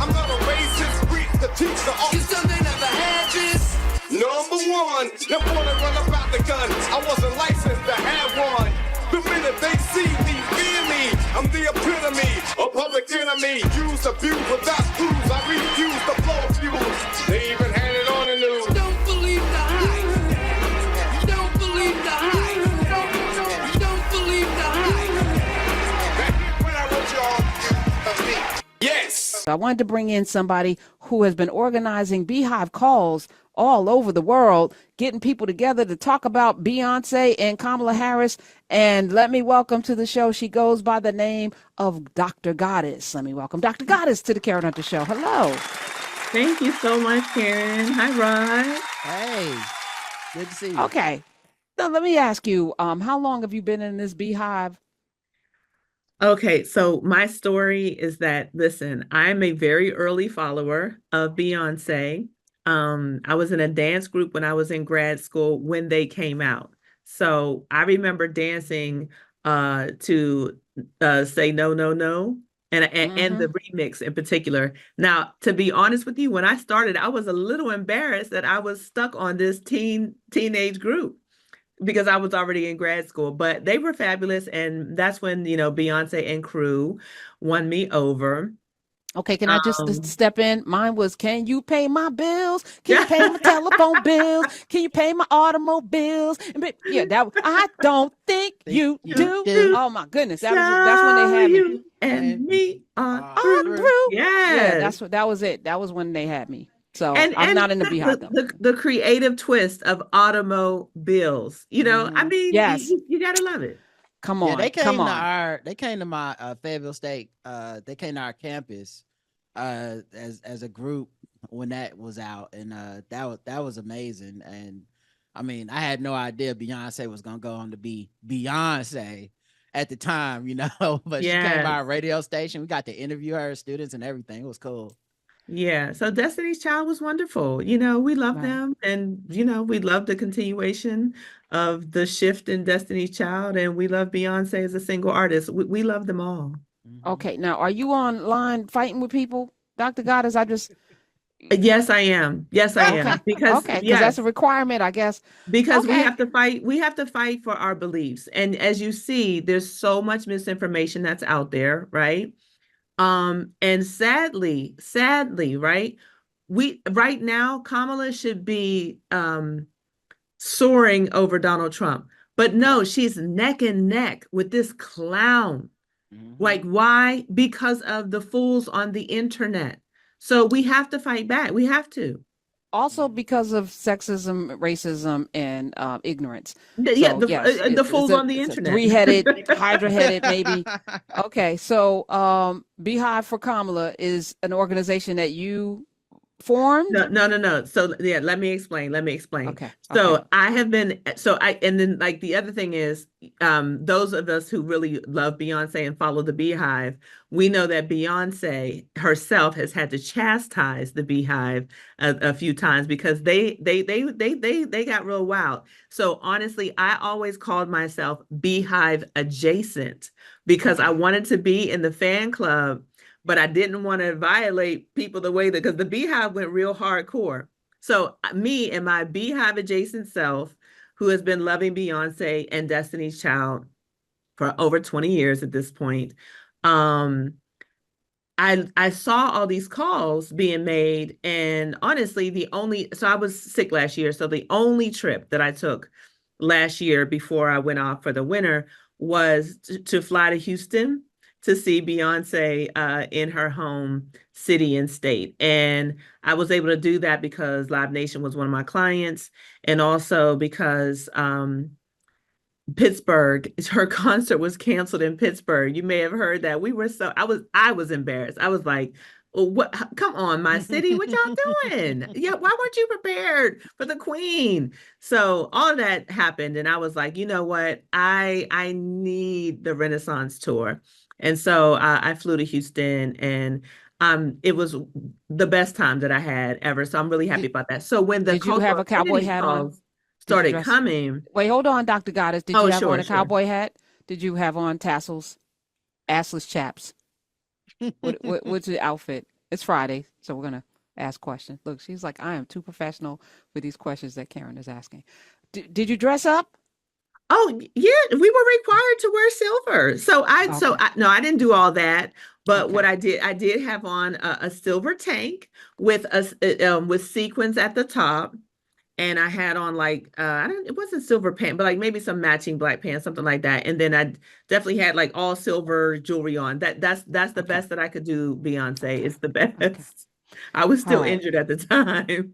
I'm not a racist, preach the teacher. You still they never had this. Number one, them wanna run about the gun. I wasn't licensed to have one. The minute they see me, fear me. I'm the epitome, a public enemy. Use, abuse, without clues. I refuse to blow fuse. They even had it on the news. Don't believe the hype. Don't believe the hype. Don't believe the hype. Back when I wrote y'all, yes. I wanted to bring in somebody who has been organizing Beyhive calls all over the world, getting people together to talk about Beyonce and Kamala Harris. And let me welcome to the show. She goes by the name of Dr. Goddess. Let me welcome Dr. Goddess to the Karen Hunter Show. Hello. Thank you so much, Karen. Hi, Rod. Hey, good to see you. Okay. Now, let me ask you, how long have you been in this Beyhive? Okay, so my story is that, listen, I'm a very early follower of Beyonce. I was in a dance group when I was in grad school when they came out. So I remember dancing to Say No, No, No, and the remix in particular. Now, to be honest with you, when I started, I was a little embarrassed that I was stuck on this teenage group because I was already in grad school, but they were fabulous. And that's when, Beyonce and crew won me over. Okay, can I just step in? Mine was, can you pay my bills? Can you pay my telephone bills? Can you pay my automobiles? Yeah, I don't think you do. Oh my goodness, that's when they had me. And me on through. Yes. Yeah, that was it. That was when they had me. So I'm not in the Beyhive though. The creative twist of automobiles. I mean, yes, you gotta love it. Come on, they came to my Fayetteville State. They came to our campus as a group when that was out, and that was amazing. And I mean, I had no idea Beyonce was gonna go on to be Beyonce at the time, but she came by our radio station. We got to interview her students and everything. It was cool. Yeah, so Destiny's Child was wonderful. We love them, and we love the continuation of the shift in Destiny's Child, and we love Beyonce as a single artist. We love them all. Okay, now are you online fighting with people, Dr. Goddess? Yes, I am. Yes, I am. Because that's a requirement, I guess. Because we have to fight. We have to fight for our beliefs, and as you see, there's so much misinformation that's out there, right? And sadly, right? Right now, Kamala should be soaring over Donald Trump. But no, she's neck and neck with this clown. Like, why? Because of the fools on the internet. So we have to fight back. We have to. Also because of sexism, racism, and ignorance. The fools on the internet. Three-headed, hydra-headed, maybe. Okay, so Beyhive for Kamala is an organization that you formed? No. So let me explain. Okay. So I have been, and then like the other thing is, those of us who really love Beyonce and follow the Beyhive, we know that Beyonce herself has had to chastise the Beyhive a few times because they got real wild. So honestly, I always called myself Beyhive adjacent because I wanted to be in the fan club, but I didn't want to violate people because the Beyhive went real hardcore. So me and my Beyhive adjacent self, who has been loving Beyonce and Destiny's Child for over 20 years at this point, I saw all these calls being made, and honestly, so I was sick last year. So the only trip that I took last year before I went off for the winter was to fly to Houston to see Beyonce in her home city and state. And I was able to do that because Live Nation was one of my clients, and also because Pittsburgh, her concert was canceled in Pittsburgh. You may have heard that. I was embarrassed. I was like, what? Come on, my city, what y'all doing? Yeah, why weren't you prepared for the Queen? So all of that happened, and I was like, you know what? I need the Renaissance tour. And so I flew to Houston, and it was the best time that I had ever. So I'm really happy about that. So when did you have a cowboy hat on? Started coming. Wait, hold on, Dr. Goddess. Did you have on a cowboy hat? Did you have on tassels, assless chaps? What's your outfit? It's Friday, so we're gonna ask questions. Look, she's like, I am too professional with these questions that Karen is asking. Did you dress up? Oh yeah, we were required to wear silver. Okay. No, I didn't do all that. But what Okay. I did have on a silver tank with with sequins at the top, and I had on like I don't, it wasn't silver pants, but like maybe some matching black pants, something like that. And then I definitely had like all silver jewelry on. That's the Okay. best that I could do, Beyonce. Okay. It's the Okay. best. I was All still right. injured at the time.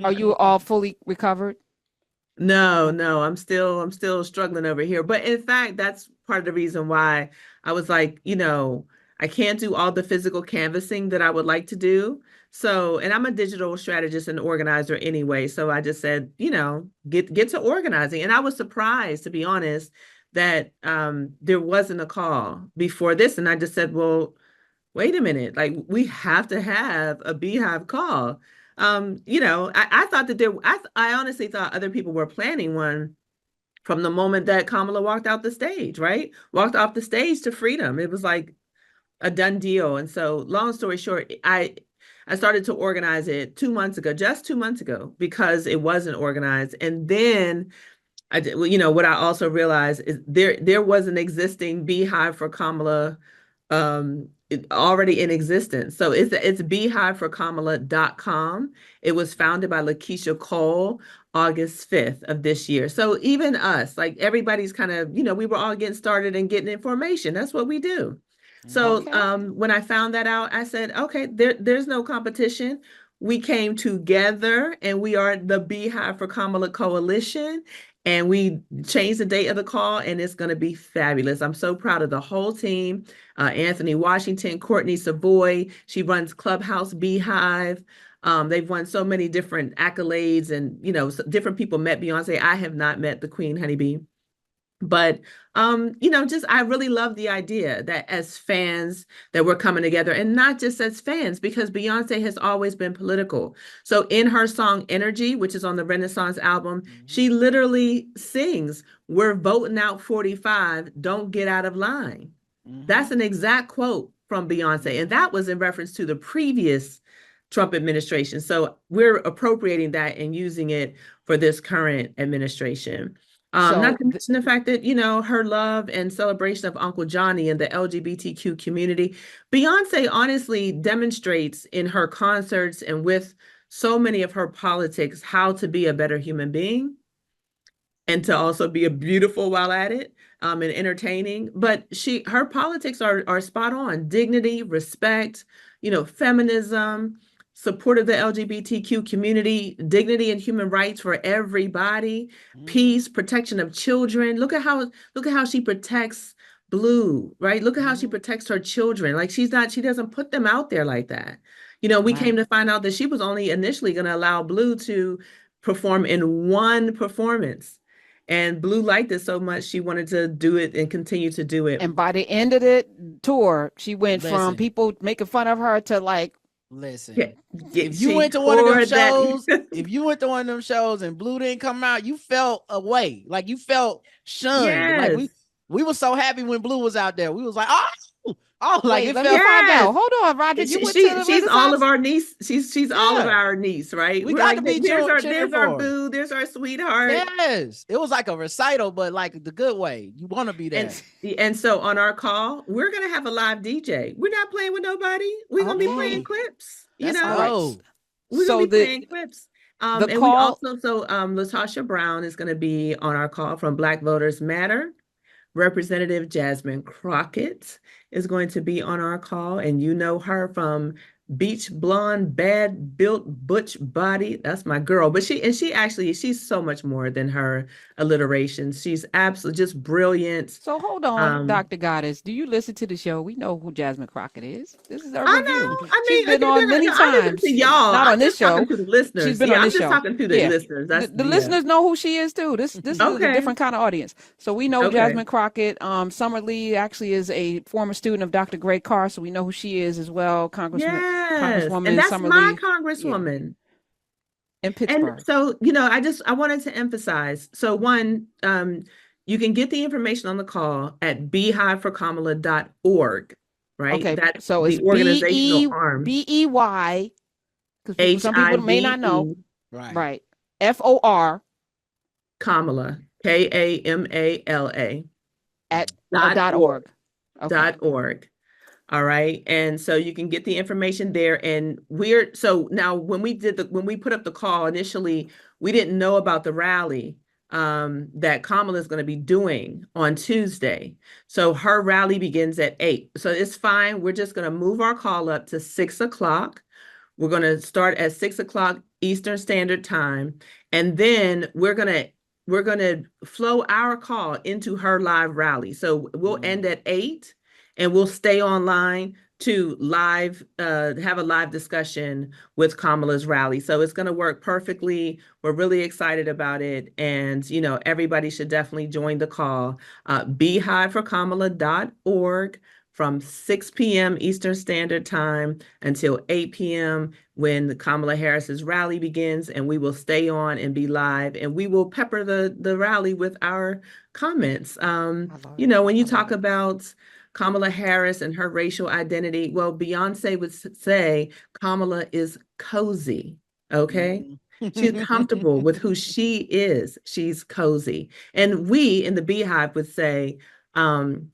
Are you all fully recovered? No, no, I'm still struggling over here. But in fact, that's part of the reason why I was like, I can't do all the physical canvassing that I would like to do. So, and I'm a digital strategist and organizer anyway. So I just said, get to organizing. And I was surprised, to be honest, that there wasn't a call before this. And I just said, well, wait a minute, like we have to have a Beehive call. I thought that I honestly thought other people were planning one from the moment that Kamala walked out the stage, right? Walked off the stage to freedom. It was like a done deal. And so long story short, I started to organize it 2 months ago, just 2 months ago, because it wasn't organized. And then I did, what I also realized is there was an existing Beehive for Kamala already in existence. So it's beehiveforkamala.com. It was founded by Lakeisha Cole August 5th of this year. So even us, like everybody's kind of, we were all getting started and getting information. That's what we do. So Okay. when I found that out, I said, okay, there's no competition. We came together and we are the Beehive for Kamala Coalition. And we changed the date of the call, and it's going to be fabulous. I'm so proud of the whole team. Anthony Washington, Courtney Savoy, she runs Clubhouse Beyhive. They've won so many different accolades, and different people met Beyonce. I have not met the Queen Honeybee. But just I really love the idea that as fans that we're coming together, and not just as fans, because Beyonce has always been political. So in her song Energy, which is on the Renaissance album, she literally sings, "We're voting out 45, don't get out of line." That's an exact quote from Beyonce. And that was in reference to the previous Trump administration. So we're appropriating that and using it for this current administration. Not So to mention the fact that, her love and celebration of Uncle Johnny and the LGBTQ community. Beyonce honestly demonstrates in her concerts and with so many of her politics how to be a better human being and to also be a beautiful while at it, and entertaining. But her politics are spot on. Dignity, respect, feminism, support of the LGBTQ community, dignity and human rights for everybody, peace, protection of children. Look at how she protects Blue, right? Look at how she protects her children. Like she doesn't put them out there like that. We right. came to find out that she was only initially going to allow Blue to perform in one performance. And Blue liked it so much, she wanted to do it and continue to do it. And by the end of the tour, she went from Listen. people making fun of her to like, Listen, if She you went to one of them poured that- shows, if you went to one of them shows and Blue didn't come out, you felt away, like you felt shunned. Like Yes. we were so happy when Blue was out there. We was like, like wait, it let felt. me find Yes. out. Hold on, Roger. You went to the She's all of Renaissance? our niece. She's all of Yeah. our niece, right? We We're got like, to be there's our cheering for her. boo, there's our sweetheart. Yes, it was like a recital, but like the good way. You want to be there. And so on our call, we're gonna have a live DJ. We're not playing with nobody. We're gonna be playing Okay. clips. That's All right. dope. We're So gonna be playing clips. the And call- we also Latasha Brown is gonna be on our call from Black Voters Matter. Representative Jasmine Crockett is going to be on our call, and you know her from Beach Blonde, Bad Built Butch Body. That's my girl. But she's so much more than her alliteration. She's absolutely just brilliant. So hold on, Dr. Goddess. Do you listen to the show? We know who Jasmine Crockett is. This is our I review. know. I mean, She's been on many times. To y'all. Not I'm on this just talking show. to the listeners. She's been on I'm this just show. talking to the Yeah. listeners. That's The listeners know who she is too. This is a Okay. different kind of audience. So we know Okay. Jasmine Crockett. Summer Lee actually is a former student of Dr. Gray Carr, so we know who she is as well. Congresswoman and that's Summer my Lee congresswoman. in Pittsburgh. And so, I wanted to emphasize. So one, you can get the information on the call at beehiveforkamala.org. right? Okay, That's so it's the organizational arm. BEY, because some people may not know. Right. Right. FOR Kamala, KAMALA at dot .org. Okay. .org. All right. And so you can get the information there. And so now when we put up the call initially, we didn't know about the rally that Kamala is going to be doing on Tuesday. So her rally begins at 8. So it's fine. We're just going to move our call up to 6 o'clock. We're going to start at 6 o'clock Eastern Standard Time. And then we're going to flow our call into her live rally. So we'll end at 8. And we'll stay online to have a live discussion with Kamala's rally. So it's going to work perfectly. We're really excited about it. And, everybody should definitely join the call. Beyhiveforkamala.org from 6 p.m. Eastern Standard Time until 8 p.m. when Kamala Harris's rally begins. And we will stay on and be live. And we will pepper the rally with our comments. When you talk about Kamala Harris and her racial identity, well, Beyonce would say Kamala is cozy, okay? She's comfortable with who she is. She's cozy. And we in the Beyhive would say, don't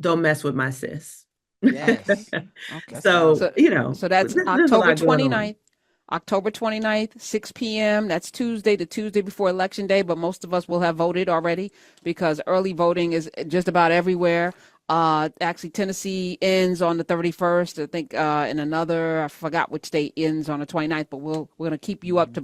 mess with my sis. Yes. Okay. So that's October 29th. October 29th, 6 p.m. That's Tuesday, the Tuesday before Election Day, but most of us will have voted already because early voting is just about everywhere. Actually, Tennessee ends on the 31st. I think in another, I forgot which state ends on the 29th, but we're going to keep you up to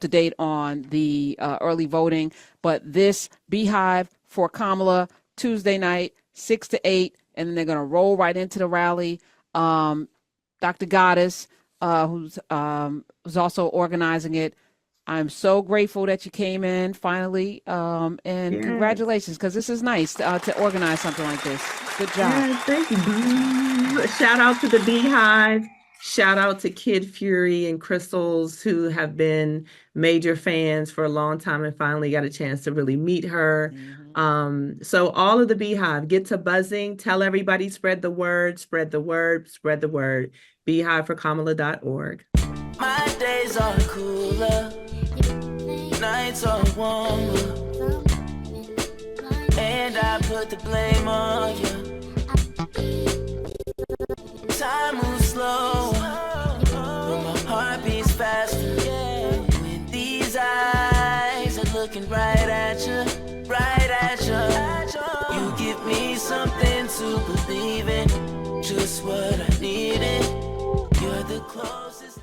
date on the early voting. But this Beyhive for Kamala, Tuesday night, 6 to 8, and then they're going to roll right into the rally. Dr. Goddess, who's also organizing it. I'm so grateful that you came in finally, and congratulations, because this is nice to organize something like this. Good job. Yeah, thank you. Shout out to the Beyhive. Shout out to Kid Fury and Crystals, who have been major fans for a long time and finally got a chance to really meet her. So all of the Beyhive, get to buzzing, tell everybody, spread the word, spread the word, spread the word. Beyhiveforkamala.org. My days are cooler, nights are warmer, and I put the blame on you. Time moves slow, but my heart beats faster. When these eyes are looking right at you, you give me something to believe in, just what I needed. You're the closest.